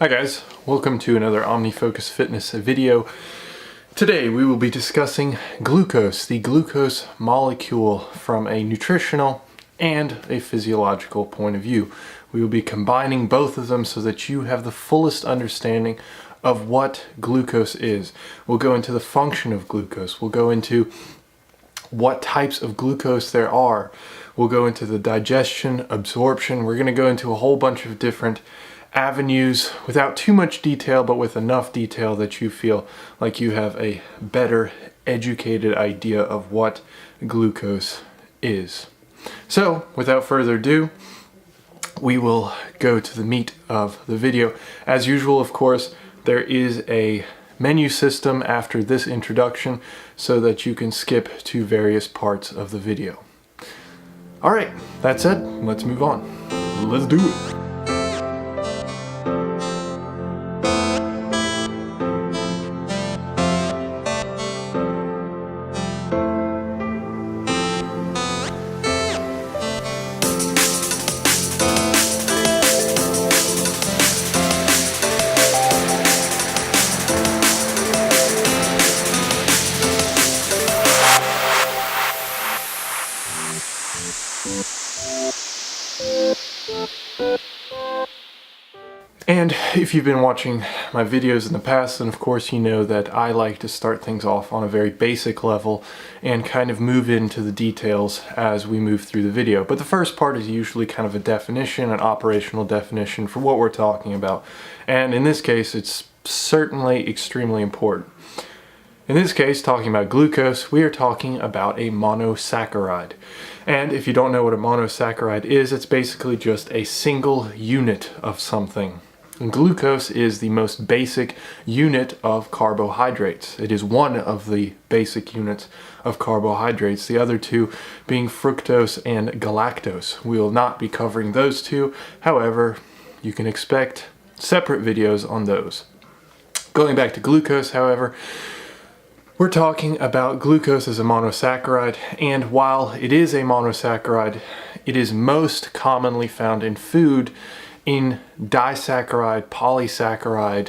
Hi guys, welcome to another OmniFocus Fitness video. Today we will be discussing glucose, the glucose molecule from a nutritional and a physiological point of view. We will be combining both of them so that you have the fullest understanding of what glucose is. We'll go into the function of glucose. We'll go into what types of glucose there are. We'll go into the digestion, absorption. We're going to go into a whole bunch of different avenues without too much detail, but with enough detail that you feel like you have a better educated idea of what glucose is. So without further ado, we will go to the meat of the video. As usual, of course, there is a menu system after this introduction so that you can skip to various parts of the video. All right, that said, let's move on. Let's do it. And if you've been watching my videos in the past, then of course you know that I like to start things off on a very basic level and kind of move into the details as we move through the video. But the first part is usually kind of a definition, an operational definition for what we're talking about. And in this case, it's certainly extremely important. In this case, talking about glucose, we are talking about a monosaccharide. And if you don't know what a monosaccharide is, it's basically just a single unit of something. And glucose is the most basic unit of carbohydrates. It is one of the basic units of carbohydrates, the other two being fructose and galactose. We will not be covering those two. However, you can expect separate videos on those. Going back to glucose, however, we're talking about glucose as a monosaccharide, and while it is a monosaccharide, it is most commonly found in food in disaccharide, polysaccharide,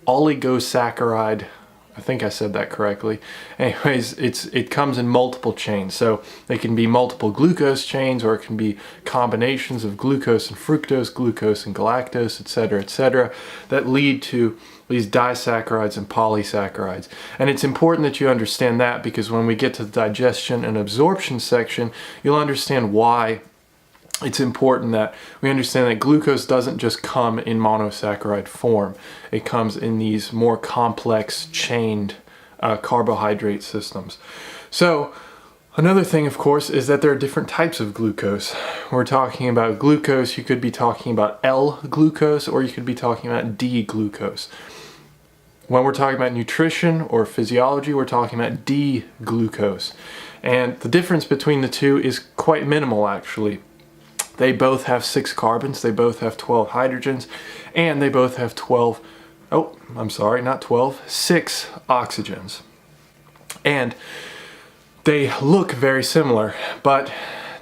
oligosaccharide. I think I said that correctly. Anyways, it comes in multiple chains. So they can be multiple glucose chains, or it can be combinations of glucose and fructose, glucose and galactose, etc., that lead to these disaccharides and polysaccharides. And it's important that you understand that, because when we get to the digestion and absorption section, you'll understand why it's important that we understand that glucose doesn't just come in monosaccharide form. It comes in these more complex chained carbohydrate systems. So another thing, of course, is that there are different types of glucose. We're talking about glucose. You could be talking about L-glucose, or you could be talking about D-glucose. When we're talking about nutrition or physiology, we're talking about D-glucose. And the difference between the two is quite minimal, actually. They both have 6 carbons, they both have 12 hydrogens, and they both have 6 oxygens. And they look very similar, but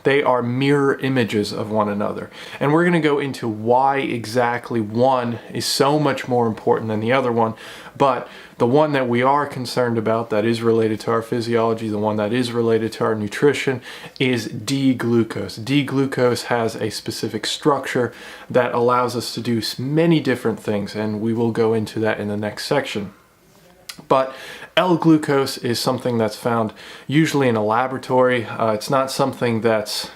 they are mirror images of one another. And we're going to go into why exactly one is so much more important than the other one. But the one that we are concerned about, that is related to our physiology, the one that is related to our nutrition, is D-glucose. D-glucose has a specific structure that allows us to do many different things, and we will go into that in the next section. But L-glucose is something that's found usually in a laboratory. It's not something that's,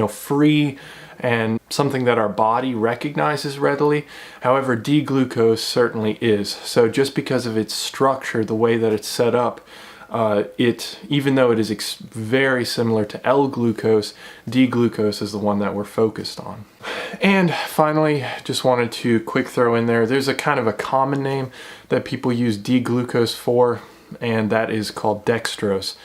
free and something that our body recognizes readily. However, D-glucose certainly is. So just because of its structure, the way that it's set up, even though it is very similar to L-glucose, D-glucose is the one that we're focused on. And finally, just wanted to quick throw in there's a kind of a common name that people use D-glucose for, and that is called dextrose.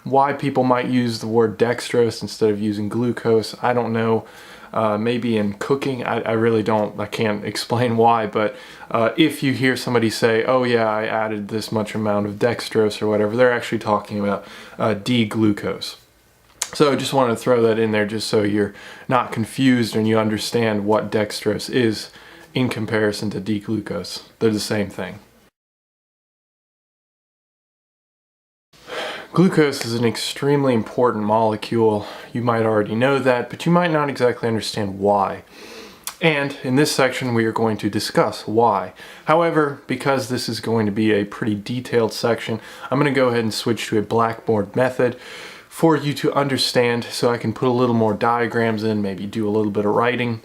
Why people might use the word dextrose instead of using glucose, I don't know. Maybe in cooking, I really don't, I can't explain why, but if you hear somebody say, oh yeah, I added this much amount of dextrose or whatever, they're actually talking about D-glucose. So I just wanted to throw that in there just so you're not confused and you understand what dextrose is in comparison to D-glucose. They're the same thing. Glucose is an extremely important molecule. You might already know that, but you might not exactly understand why. And in this section, we are going to discuss why. However, because this is going to be a pretty detailed section, I'm going to go ahead and switch to a blackboard method for you to understand, so I can put a little more diagrams in, maybe do a little bit of writing,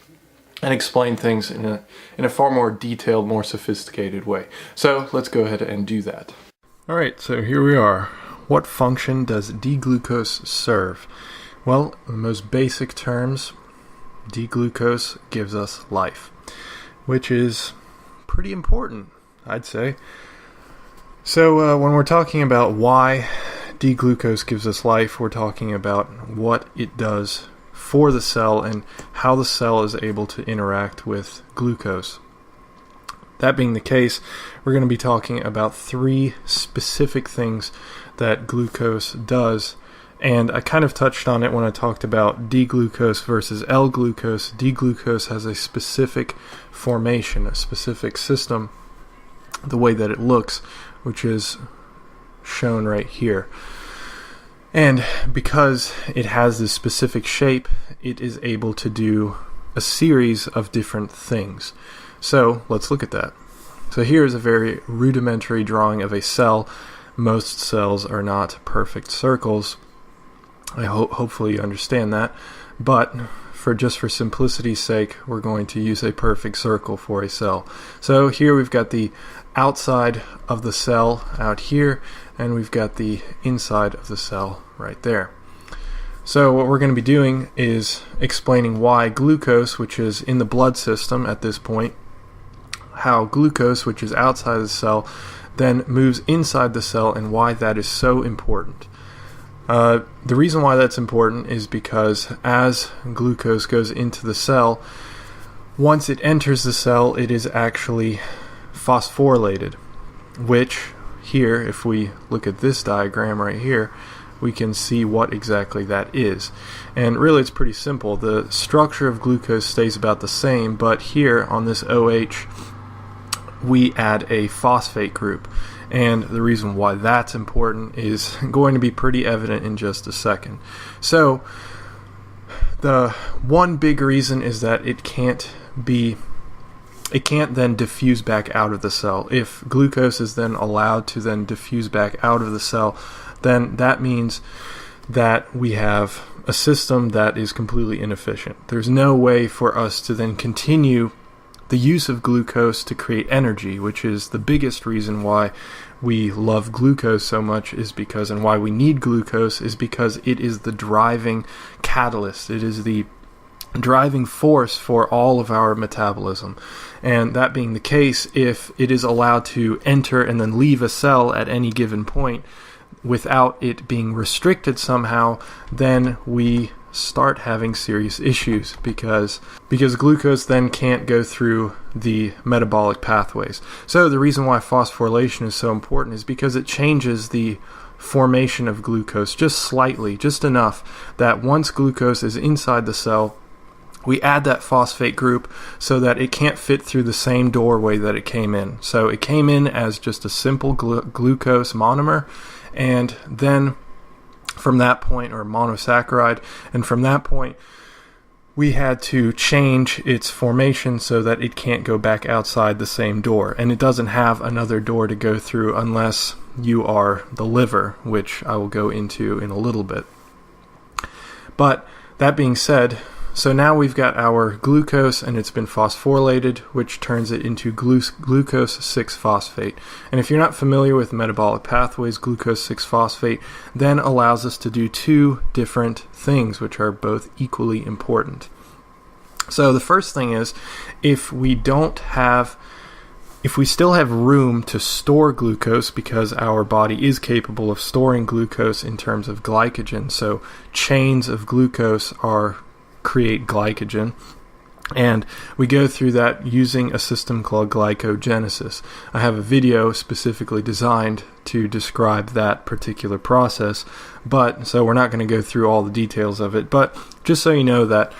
and explain things in a far more detailed, more sophisticated way. So let's go ahead and do that. All right, so here we are. What function does D-glucose serve? Well, in the most basic terms, D-glucose gives us life, which is pretty important, I'd say. So when we're talking about why D-glucose gives us life, we're talking about what it does for the cell and how the cell is able to interact with glucose. That being the case, we're going to be talking about 3 specific things that glucose does. And I kind of touched on it when I talked about D-glucose versus L-glucose. D-glucose has a specific formation, a specific system, the way that it looks, which is shown right here. And because it has this specific shape, it is able to do a series of different things. So let's look at that. So here is a very rudimentary drawing of a cell. Most cells are not perfect circles. I hopefully you understand that, but for simplicity's sake, we're going to use a perfect circle for a cell. So here we've got the outside of the cell out here, and we've got the inside of the cell right there. So what we're going to be doing is explaining why glucose, which is in the blood system at this point, how glucose, which is outside of the cell, then moves inside the cell, and why that is so important. The reason why that's important is because as glucose goes into the cell, once it enters the cell, it is actually phosphorylated, which here, if we look at this diagram right here, we can see what exactly that is. And really it's pretty simple. The structure of glucose stays about the same, but here on this OH, we add a phosphate group. And the reason why that's important is going to be pretty evident in just a second. So the one big reason is that it can't then diffuse back out of the cell. If glucose is then allowed to then diffuse back out of the cell, then that means that we have a system that is completely inefficient. There's no way for us to then continue the use of glucose to create energy, which is the biggest reason why we love glucose so much, is because, and why we need glucose is because it is the driving catalyst. It is the driving force for all of our metabolism. And that being the case, if it is allowed to enter and then leave a cell at any given point without it being restricted somehow, then we start having serious issues because glucose then can't go through the metabolic pathways. So the reason why phosphorylation is so important is because it changes the formation of glucose just slightly, just enough that once glucose is inside the cell, we add that phosphate group so that it can't fit through the same doorway that it came in. So it came in as just a simple glucose monomer, and then from that point, or monosaccharide, and from that point we had to change its formation so that it can't go back outside the same door, and it doesn't have another door to go through unless you are the liver, which I will go into in a little bit. But that being said, so now we've got our glucose and it's been phosphorylated, which turns it into glucose 6-phosphate. And if you're not familiar with metabolic pathways, glucose 6-phosphate then allows us to do 2 different things, which are both equally important. So the first thing is, if we still have room to store glucose, because our body is capable of storing glucose in terms of glycogen, so chains of glucose create glycogen, and we go through that using a system called glycogenesis. I have a video specifically designed to describe that particular process, but so we're not going to go through all the details of it, but just so you know that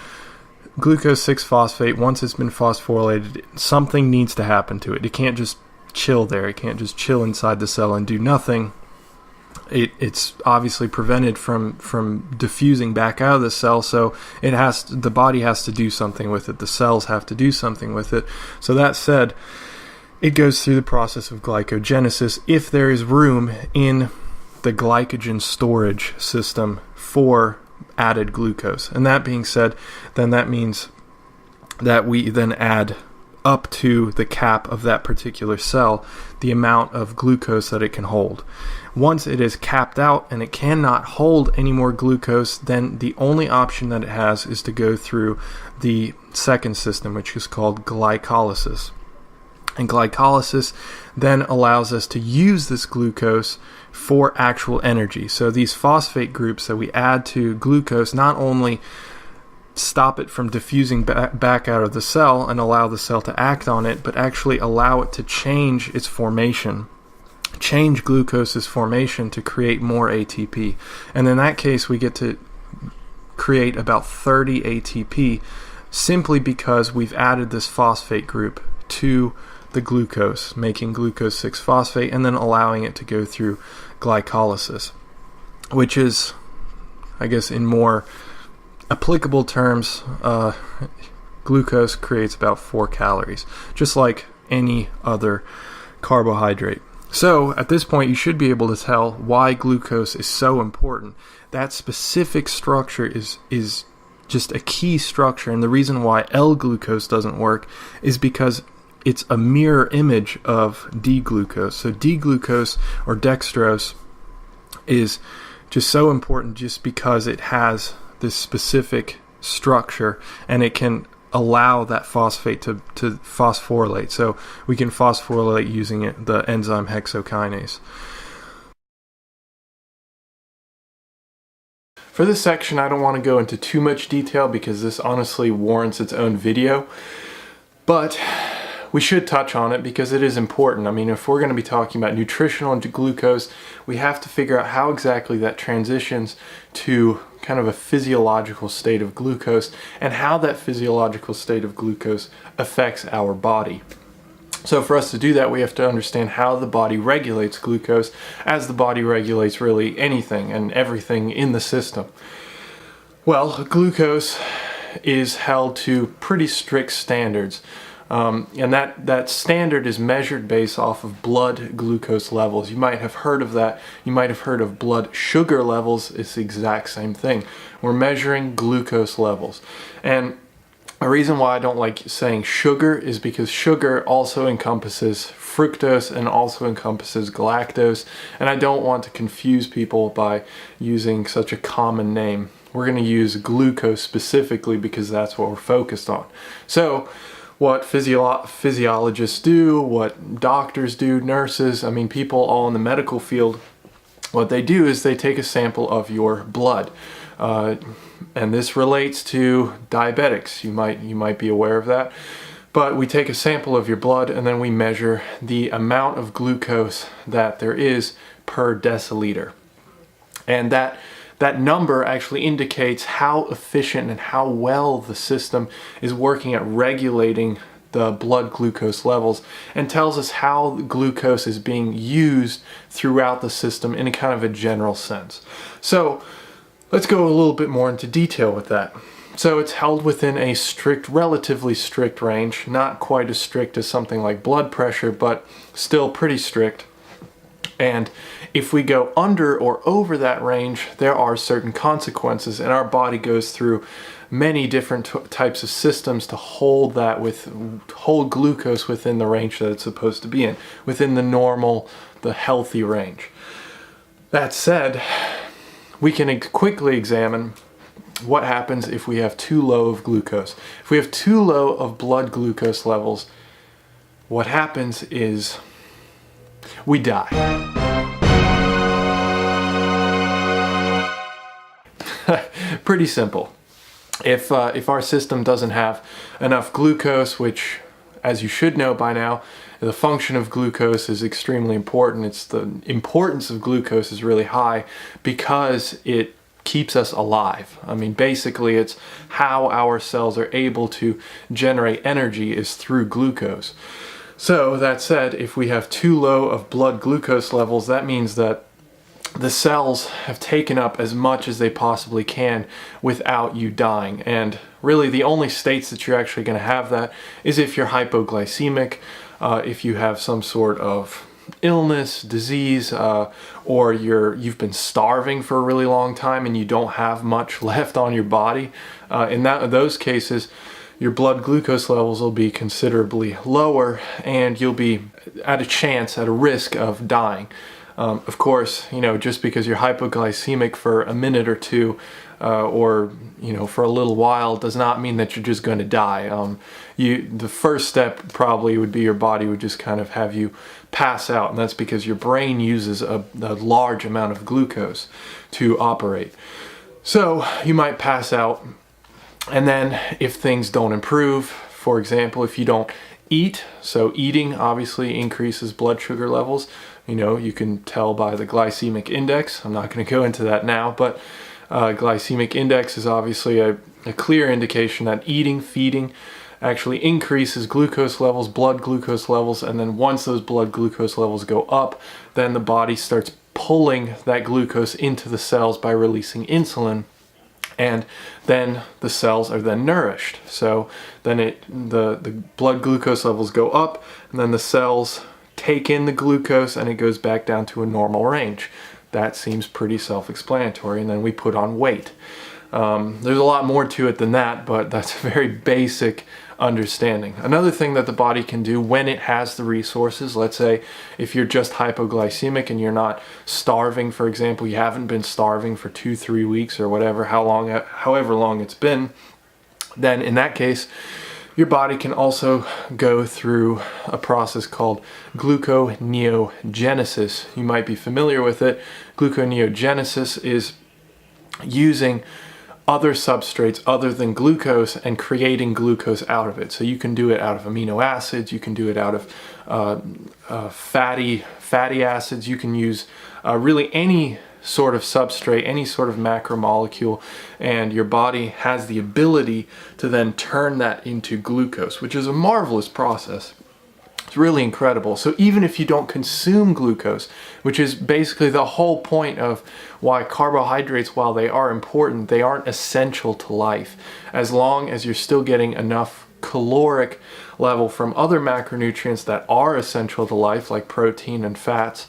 glucose 6-phosphate, once it's been phosphorylated, something needs to happen to it. It can't just chill there. It can't just chill inside the cell and do nothing. It's obviously prevented from diffusing back out of the cell, so the body has to do something with it. The cells have to do something with it. So that said, it goes through the process of glycogenesis if there is room in the glycogen storage system for added glucose. And that being said, then that means that we then add up to the cap of that particular cell the amount of glucose that it can hold. Once it is capped out and it cannot hold any more glucose, then the only option that it has is to go through the second system, which is called glycolysis. And glycolysis then allows us to use this glucose for actual energy. So these phosphate groups that we add to glucose not only stop it from diffusing back out of the cell and allow the cell to act on it, but actually allow it to change its formation, change glucose's formation to create more ATP. And in that case, we get to create about 30 ATP simply because we've added this phosphate group to the glucose, making glucose 6-phosphate and then allowing it to go through glycolysis, which is, I guess, in more applicable terms, glucose creates about 4 calories, just like any other carbohydrate. So at this point, you should be able to tell why glucose is so important. That specific structure is just a key structure, and the reason why L-glucose doesn't work is because it's a mirror image of D-glucose. So D-glucose or dextrose is just so important just because it has this specific structure and it can allow that phosphate to phosphorylate. So we can phosphorylate using the enzyme hexokinase. For this section, I don't want to go into too much detail because this honestly warrants its own video, but we should touch on it because it is important. I mean, if we're going to be talking about nutritional and glucose, we have to figure out how exactly that transitions to kind of a physiological state of glucose and how that physiological state of glucose affects our body. So for us to do that, we have to understand how the body regulates glucose as the body regulates really anything and everything in the system. Well, glucose is held to pretty strict standards. And that standard is measured based off of blood glucose levels. You might have heard of that. You might have heard of blood sugar levels. It's the exact same thing. We're measuring glucose levels. And a reason why I don't like saying sugar is because sugar also encompasses fructose and also encompasses galactose. And I don't want to confuse people by using such a common name. We're going to use glucose specifically because that's what we're focused on. So what physiologists do, what doctors do, nurses, I mean people all in the medical field, what they do is they take a sample of your blood. And this relates to diabetics. You might be aware of that. But we take a sample of your blood and then we measure the amount of glucose that there is per deciliter. And that number actually indicates how efficient and how well the system is working at regulating the blood glucose levels and tells us how glucose is being used throughout the system in a kind of a general sense. So let's go a little bit more into detail with that. So it's held within a relatively strict range, not quite as strict as something like blood pressure, but still pretty strict. And if we go under or over that range, there are certain consequences, and our body goes through many different types of systems to hold glucose within the range that it's supposed to be in, within the healthy range. That said, we can quickly examine what happens if we have too low of glucose. If we have too low of blood glucose levels, what happens is we die. Pretty simple. If our system doesn't have enough glucose, which, as you should know by now, the function of glucose is extremely important. The importance of glucose is really high because it keeps us alive. I mean, basically it's how our cells are able to generate energy is through glucose. So that said, if we have too low of blood glucose levels, that means that the cells have taken up as much as they possibly can without you dying. And really the only states that you're actually going to have that is if you're hypoglycemic, if you have some sort of illness, disease, or you've been starving for a really long time and you don't have much left on your body. In those cases, your blood glucose levels will be considerably lower and you'll be at a risk of dying. Of course, just because you're hypoglycemic for a minute or two, or for a little while, does not mean that you're just going to die. The first step probably would be your body would just kind of have you pass out, and that's because your brain uses a large amount of glucose to operate. So you might pass out, and then if things don't improve, for example, if you don't eat, so eating obviously increases blood sugar levels. You can tell by the glycemic index. I'm not going to go into that now, but glycemic index is obviously a clear indication that feeding actually increases glucose levels, blood glucose levels, and then once those blood glucose levels go up, then the body starts pulling that glucose into the cells by releasing insulin, and then the cells are then nourished. So then the blood glucose levels go up, and then the cells take in the glucose and it goes back down to a normal range. That seems pretty self-explanatory, and then we put on weight. There's a lot more to it than that, but that's a very basic understanding. Another thing that the body can do when it has the resources, let's say if you're just hypoglycemic and you're not starving, for example, you haven't been starving for 2-3 weeks or whatever, however long it's been, then in that case, your body can also go through a process called gluconeogenesis. You might be familiar with it. Gluconeogenesis is using other substrates other than glucose and creating glucose out of it. So you can do it out of amino acids, you can do it out of fatty acids, you can use really any sort of substrate, any sort of macromolecule, and your body has the ability to then turn that into glucose, which is a marvelous process. It's really incredible. So even if you don't consume glucose, which is basically the whole point of why carbohydrates, while they are important, they aren't essential to life. As long as you're still getting enough caloric level from other macronutrients that are essential to life, like protein and fats,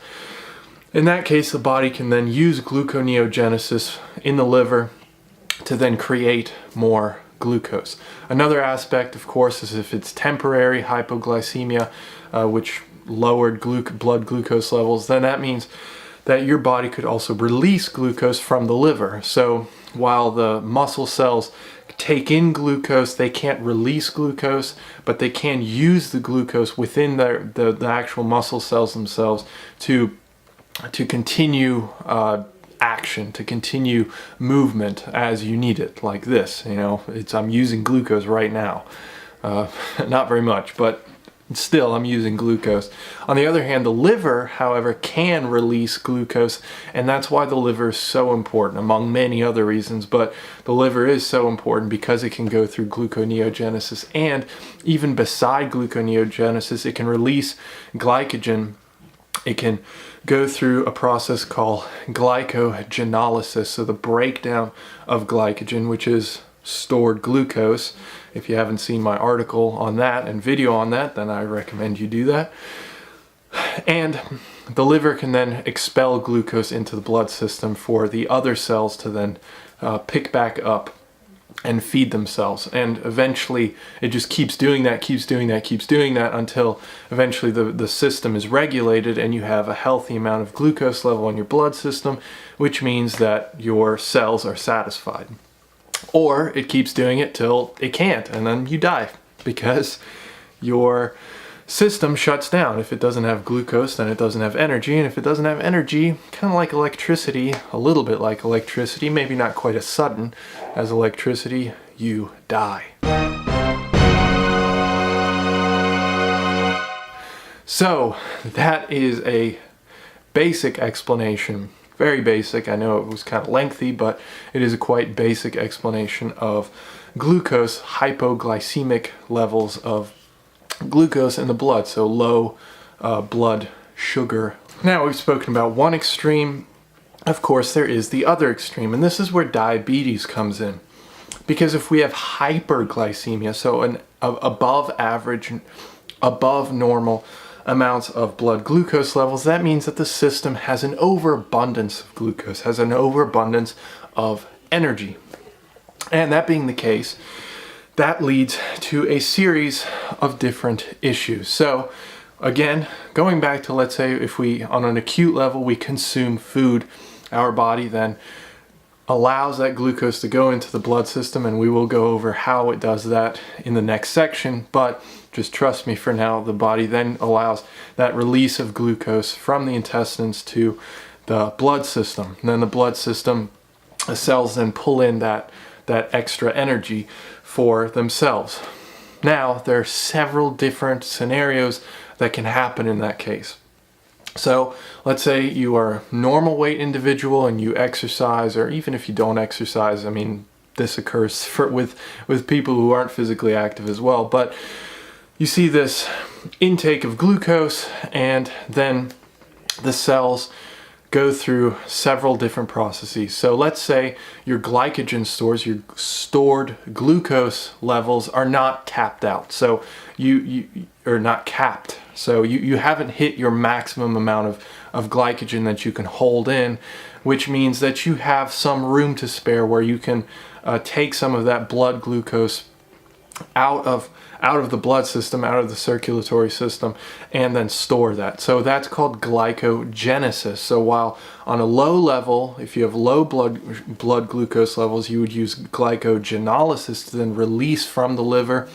in that case, the body can then use gluconeogenesis in the liver to then create more glucose. Another aspect, of course, is if it's temporary hypoglycemia, which lowered blood glucose levels, then that means that your body could also release glucose from the liver. So while the muscle cells take in glucose, they can't release glucose, but they can use the glucose within the actual muscle cells themselves to continue action, to continue movement as you need it, like this. I'm using glucose right now. Not very much, but still I'm using glucose. On the other hand, the liver, however, can release glucose, and that's why the liver is so important, among many other reasons, but the liver is so important because it can go through gluconeogenesis, and even beside gluconeogenesis, it can release glycogen. It can go through a process called glycogenolysis, so the breakdown of glycogen, which is stored glucose. If you haven't seen my article on that and video on that, then I recommend you do that. And the liver can then expel glucose into the blood system for the other cells to then pick back up and feed themselves, and eventually it just keeps doing that until eventually the system is regulated and you have a healthy amount of glucose level in your blood system, which means that your cells are satisfied. Or it keeps doing it till it can't, and then you die because your system shuts down. If it doesn't have glucose, then it doesn't have energy, and if it doesn't have energy, kind of like electricity, a little bit like electricity, maybe not quite as sudden as electricity, you die. So that is a basic explanation very basic. I know it was kind of lengthy, but it is a quite basic explanation of glucose, hypoglycemic levels of glucose in the blood, so low blood sugar. Now we've spoken about one extreme. Of course, there is the other extreme, and this is where diabetes comes in. Because if we have hyperglycemia, so an above average, above normal amounts of blood glucose levels, that means that the system has an overabundance of glucose, has an overabundance of energy. And that being the case, that leads to a series of different issues. So again, going back to, let's say if we, on an acute level, we consume food, our body then allows that glucose to go into the blood system, and we will go over how it does that in the next section. But just trust me for now, the body then allows that release of glucose from the intestines to the blood system. And then the blood system, the cells then pull in that extra energy for themselves. Now, there are several different scenarios that can happen in that case. So let's say you are a normal weight individual and you exercise, or even if you don't exercise, I mean, this occurs with people who aren't physically active as well, but you see this intake of glucose, and then the cells go through several different processes. So let's say your glycogen stores, your stored glucose levels are not tapped out. So you are not capped. So you haven't hit your maximum amount of glycogen that you can hold in, which means that you have some room to spare where you can take some of that blood glucose out of the blood system, out of the circulatory system, and then store that. So that's called glycogenesis. So while on a low level, if you have low blood glucose levels, you would use glycogenolysis to then release from the liver.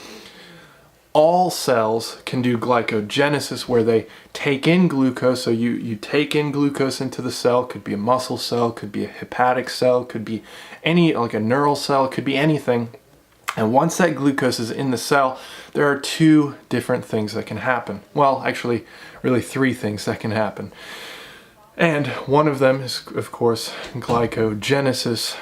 All cells can do glycogenesis, where they take in glucose. So you take in glucose into the cell. Could be a muscle cell, could be a hepatic cell, could be any, like a neural cell, could be anything. And once that glucose is in the cell, there are two different things that can happen. Well, actually, really three things that can happen. And one of them is, of course, glycogenesis,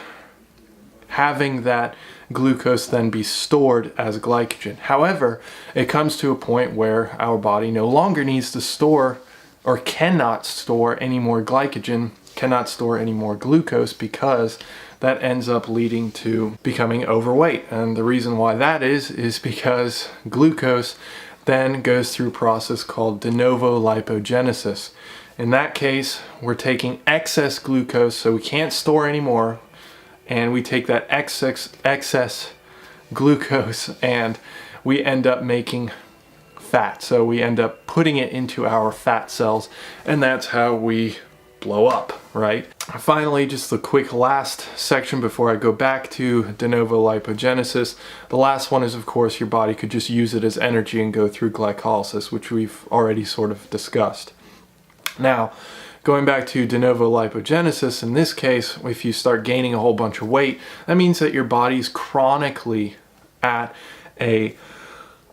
having that glucose then be stored as glycogen. However, it comes to a point where our body no longer needs to store, or cannot store any more glycogen, cannot store any more glucose, because that ends up leading to becoming overweight. And the reason why that is because glucose then goes through a process called de novo lipogenesis. In that case, we're taking excess glucose, so we can't store anymore, and we take that excess glucose and we end up making fat. So we end up putting it into our fat cells, and that's how we blow up, right? Finally, just the quick last section before I go back to de novo lipogenesis. The last one is, of course, your body could just use it as energy and go through glycolysis, which we've already sort of discussed. Now, going back to de novo lipogenesis, in this case, if you start gaining a whole bunch of weight, that means that your body's chronically at a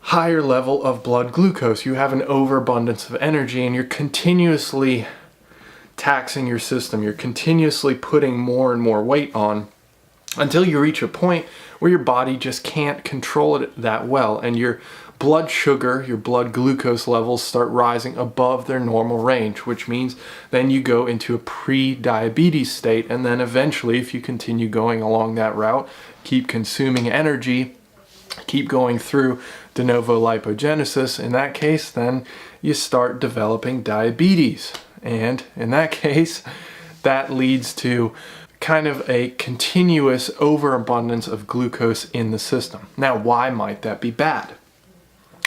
higher level of blood glucose. You have an overabundance of energy, and you're continuously taxing your system. You're continuously putting more and more weight on until you reach a point where your body just can't control it that well, and your blood sugar, your blood glucose levels start rising above their normal range, which means then you go into a pre-diabetes state. And then eventually, if you continue going along that route, keep consuming energy, keep going through de novo lipogenesis, in that case, then you start developing diabetes. And in that case, that leads to kind of a continuous overabundance of glucose in the system. Now, why might that be bad?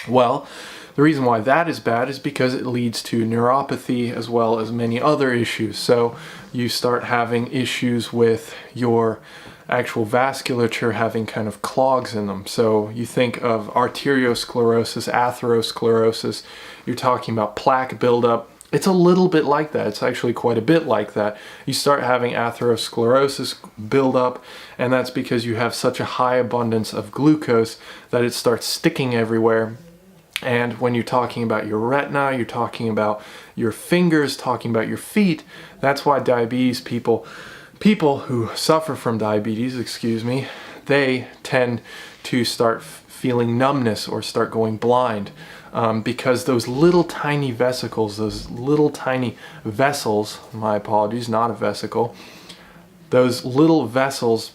Well, the reason why that is bad is because it leads to neuropathy as well as many other issues. So you start having issues with your actual vasculature having kind of clogs in them. So you think of arteriosclerosis, atherosclerosis, you're talking about plaque buildup. It's a little bit like that. It's actually quite a bit like that. You start having atherosclerosis build up, and that's because you have such a high abundance of glucose that it starts sticking everywhere. And when you're talking about your retina, you're talking about your fingers, talking about your feet, that's why diabetes people who suffer from diabetes, they tend to start feeling numbness or start going blind, because those little tiny vesicles, my apologies, not a vesicle, those little vessels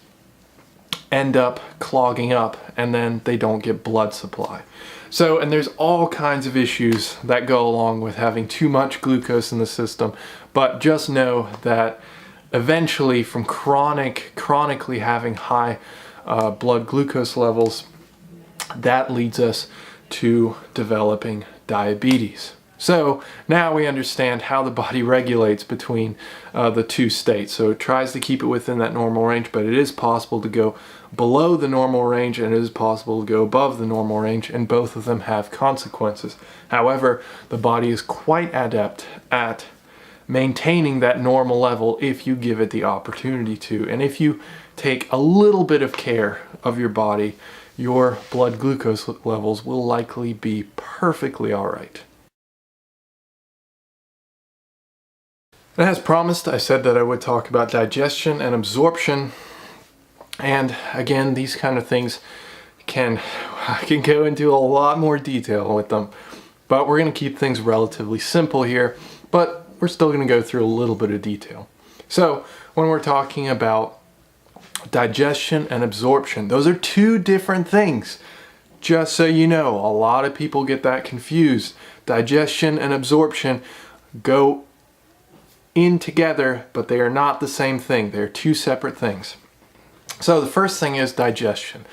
end up clogging up, and then they don't get blood supply. So, and there's all kinds of issues that go along with having too much glucose in the system, but just know that eventually from chronically having high blood glucose levels, that leads us to developing diabetes. So now we understand how the body regulates between the two states. So it tries to keep it within that normal range, but it is possible to go below the normal range, and it is possible to go above the normal range, and both of them have consequences. However, the body is quite adept at maintaining that normal level if you give it the opportunity to. And if you take a little bit of care of your body, your blood glucose levels will likely be perfectly all right. And as promised, I said that I would talk about digestion and absorption. And again, these kind of things I can go into a lot more detail with them, but we're going to keep things relatively simple here, but we're still going to go through a little bit of detail. So when we're talking about digestion and absorption, those are two different things. Just so you know, a lot of people get that confused. Digestion and absorption go in together, but they are not the same thing. They're two separate things. So the first thing is digestion.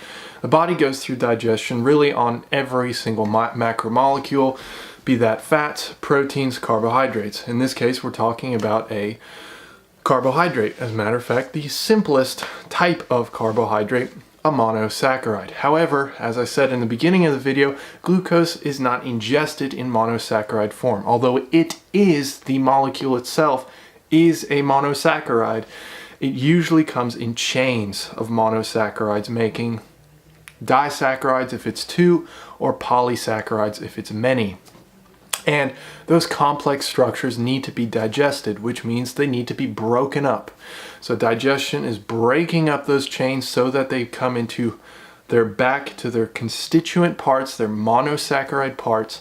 The body goes through digestion really on every single macromolecule, be that fats, proteins, carbohydrates. In this case, we're talking about a carbohydrate. As a matter of fact, the simplest type of carbohydrate, a monosaccharide. However, as I said in the beginning of the video, glucose is not ingested in monosaccharide form. Although it is, the molecule itself is a monosaccharide, it usually comes in chains of monosaccharides, making disaccharides if it's two, or polysaccharides if it's many. And those complex structures need to be digested, which means they need to be broken up. So digestion is breaking up those chains so that they come into back to their constituent parts, their monosaccharide parts.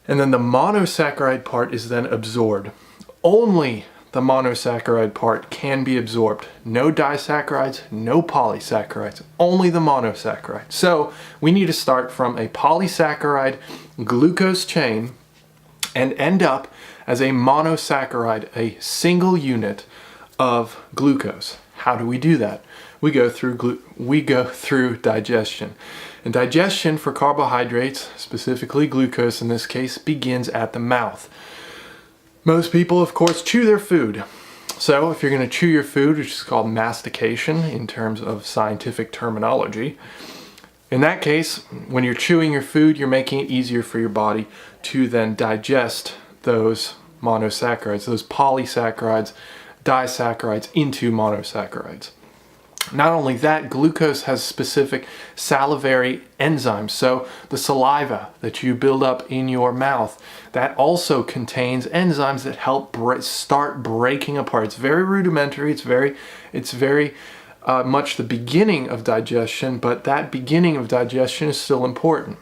And then the monosaccharide part is then absorbed. Only the monosaccharide part can be absorbed. No disaccharides, no polysaccharides, only the monosaccharide. So we need to start from a polysaccharide glucose chain and end up as a monosaccharide, a single unit of glucose. How do we do that? We go through digestion. And digestion for carbohydrates, specifically glucose in this case, begins at the mouth. Most people, of course, chew their food. So if you're going to chew your food, which is called mastication in terms of scientific terminology, in that case, when you're chewing your food, you're making it easier for your body to then digest those monosaccharides, those polysaccharides, disaccharides into monosaccharides. Not only that, glucose has specific salivary enzymes. So the saliva that you build up in your mouth, that also contains enzymes that help start breaking apart. It's very rudimentary. It's very much the beginning of digestion, but that beginning of digestion is still important.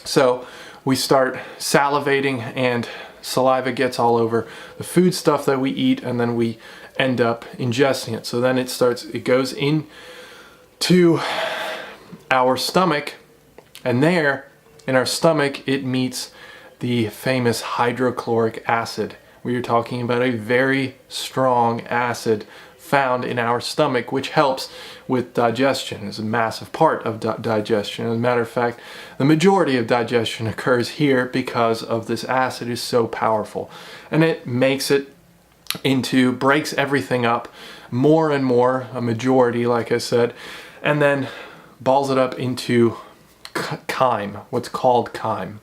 So we start salivating and saliva gets all over the food stuff that we eat, and then we end up ingesting it. So then it goes into our stomach, and there in our stomach it meets the famous hydrochloric acid. We are talking about a very strong acid found in our stomach, which helps with digestion. It's a massive part of digestion. As a matter of fact, the majority of digestion occurs here because of this acid is so powerful, and it breaks everything up more and more, a majority, like I said, and then balls it up into chyme, what's called chyme.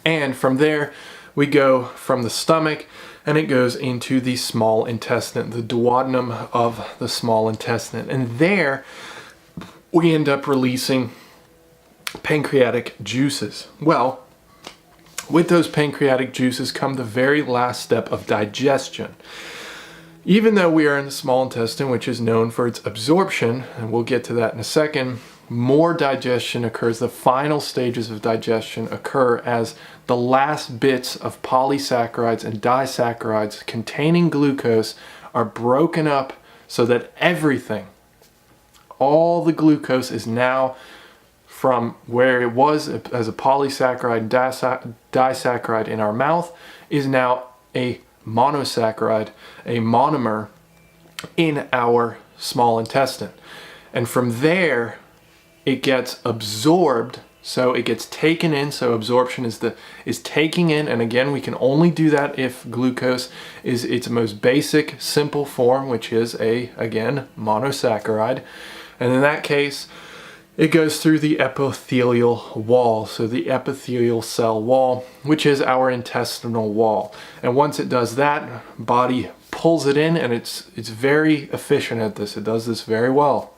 And from there, we go from the stomach, and it goes into the small intestine, the duodenum of the small intestine. And there, we end up releasing pancreatic juices. Well, with those pancreatic juices come the very last step of digestion. Even though we are in the small intestine, which is known for its absorption, and we'll get to that in a second, more digestion occurs. The final stages of digestion occur as the last bits of polysaccharides and disaccharides containing glucose are broken up so that everything, all the glucose is now from where it was as a polysaccharide, disaccharide in our mouth, is now a monosaccharide, a monomer in our small intestine. And from there, it gets absorbed, so it gets taken in. So absorption is taking in, and again, we can only do that if glucose is its most basic, simple form, which is again, monosaccharide. And in that case, it goes through the epithelial wall, so the epithelial cell wall, which is our intestinal wall. And once it does that, body pulls it in, and it's very efficient at this. It does this very well.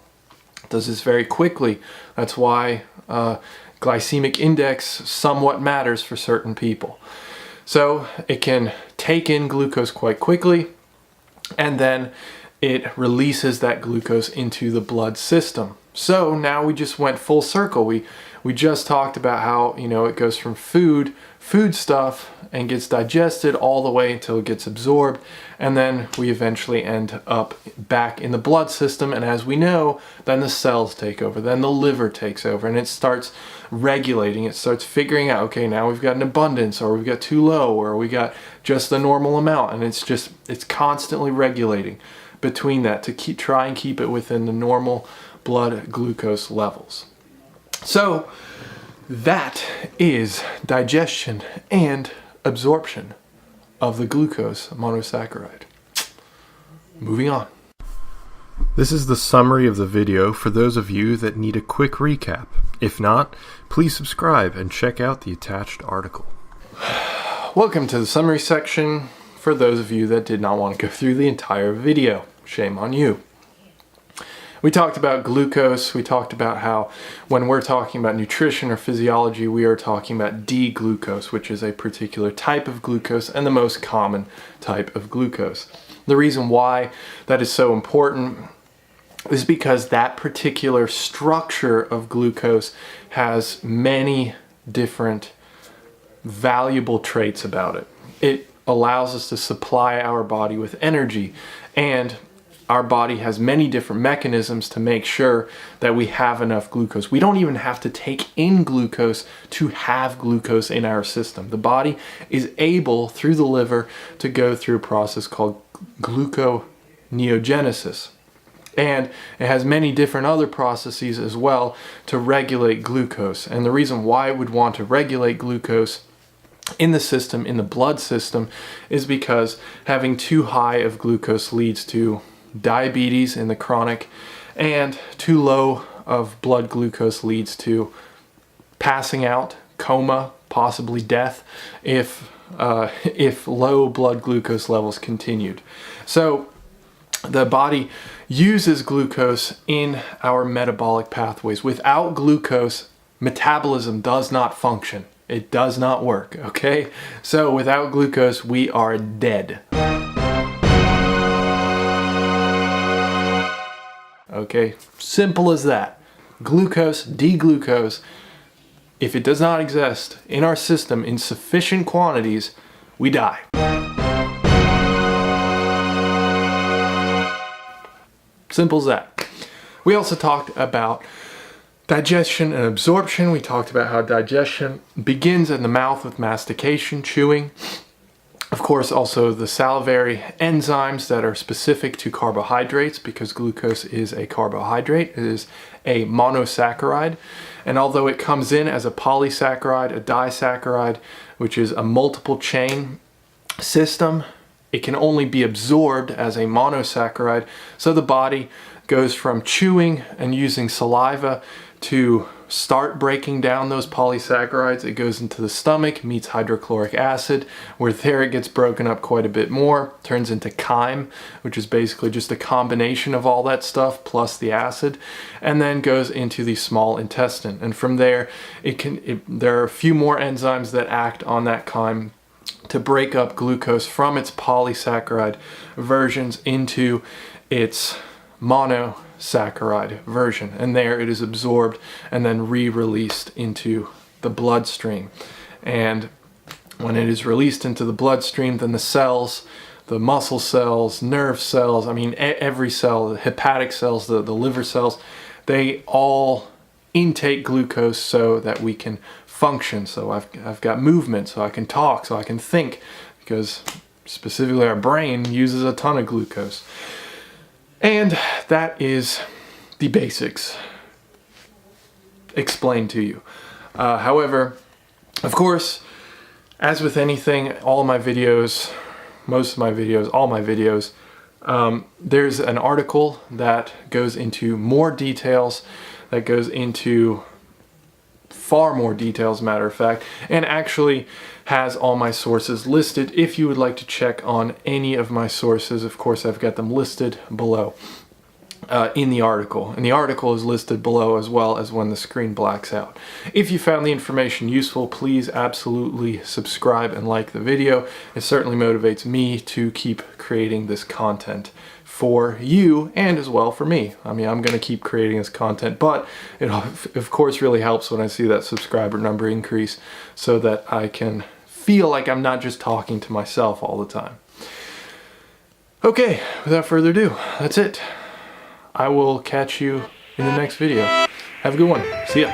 It does this very quickly. That's why glycemic index somewhat matters for certain people. So it can take in glucose quite quickly, and then it releases that glucose into the blood system. So now we just went full circle. We just talked about how, it goes from food stuff and gets digested all the way until it gets absorbed, and then we eventually end up back in the blood system. And as we know, then the cells take over, then the liver takes over, and it starts regulating. It starts figuring out, okay, now we've got an abundance, or we've got too low, or we got just the normal amount, and it's constantly regulating between that to try and keep it within the normal blood glucose levels. So that is digestion and absorption of the glucose monosaccharide. Moving on. This is the summary of the video for those of you that need a quick recap. If not, please subscribe and check out the attached article. Welcome to the summary section for those of you that did not want to go through the entire video. Shame on you. We talked about glucose. We talked about how when we're talking about nutrition or physiology, we are talking about D-glucose, which is a particular type of glucose and the most common type of glucose. The reason why that is so important is because that particular structure of glucose has many different valuable traits about it. It allows us to supply our body with energy, and our body has many different mechanisms to make sure that we have enough glucose. We don't even have to take in glucose to have glucose in our system. The body is able, through the liver, to go through a process called gluconeogenesis. And it has many different other processes as well to regulate glucose. And the reason why it would want to regulate glucose in the system, in the blood system, is because having too high of glucose leads to diabetes in the chronic, and too low of blood glucose leads to passing out, coma, possibly death if low blood glucose levels continued. So the body uses glucose in our metabolic pathways. Without glucose, metabolism does not function. It does not work, okay? So without glucose, we are dead. Okay, simple as that. Glucose, D-glucose, if it does not exist in our system in sufficient quantities, we die. Simple as that. We also talked about digestion and absorption. We talked about how digestion begins in the mouth with mastication, chewing. Of course, also the salivary enzymes that are specific to carbohydrates, because glucose is a carbohydrate. It is a monosaccharide. And although it comes in as a polysaccharide, a disaccharide, which is a multiple chain system, it can only be absorbed as a monosaccharide. So the body goes from chewing and using saliva to start breaking down those polysaccharides, it goes into the stomach, meets hydrochloric acid, where there it gets broken up quite a bit more, turns into chyme, which is basically just a combination of all that stuff plus the acid, and then goes into the small intestine. And from there, there are a few more enzymes that act on that chyme to break up glucose from its polysaccharide versions into its monosaccharide version, and there it is absorbed and then re-released into the bloodstream. And when it is released into the bloodstream, then the cells, the muscle cells, nerve cells, I mean every cell, the hepatic cells, the liver cells, they all intake glucose so that we can function. So I've got movement, so I can talk, so I can think, because specifically our brain uses a ton of glucose. And that is the basics explained to you. However, of course, as with anything, all my videos, most of my videos, all my videos, there's an article that goes into more details, that goes into far more details, matter of fact, and actually has all my sources listed. If you would like to check on any of my sources, of course I've got them listed below in the article. And the article is listed below as well as when the screen blacks out. If you found the information useful, please absolutely subscribe and like the video. It certainly motivates me to keep creating this content for you and as well for me. I mean, I'm going to keep creating this content, but it of course really helps when I see that subscriber number increase so that I can feel like I'm not just talking to myself all the time. Okay, without further ado, that's it. I will catch you in the next video. Have a good one. See ya.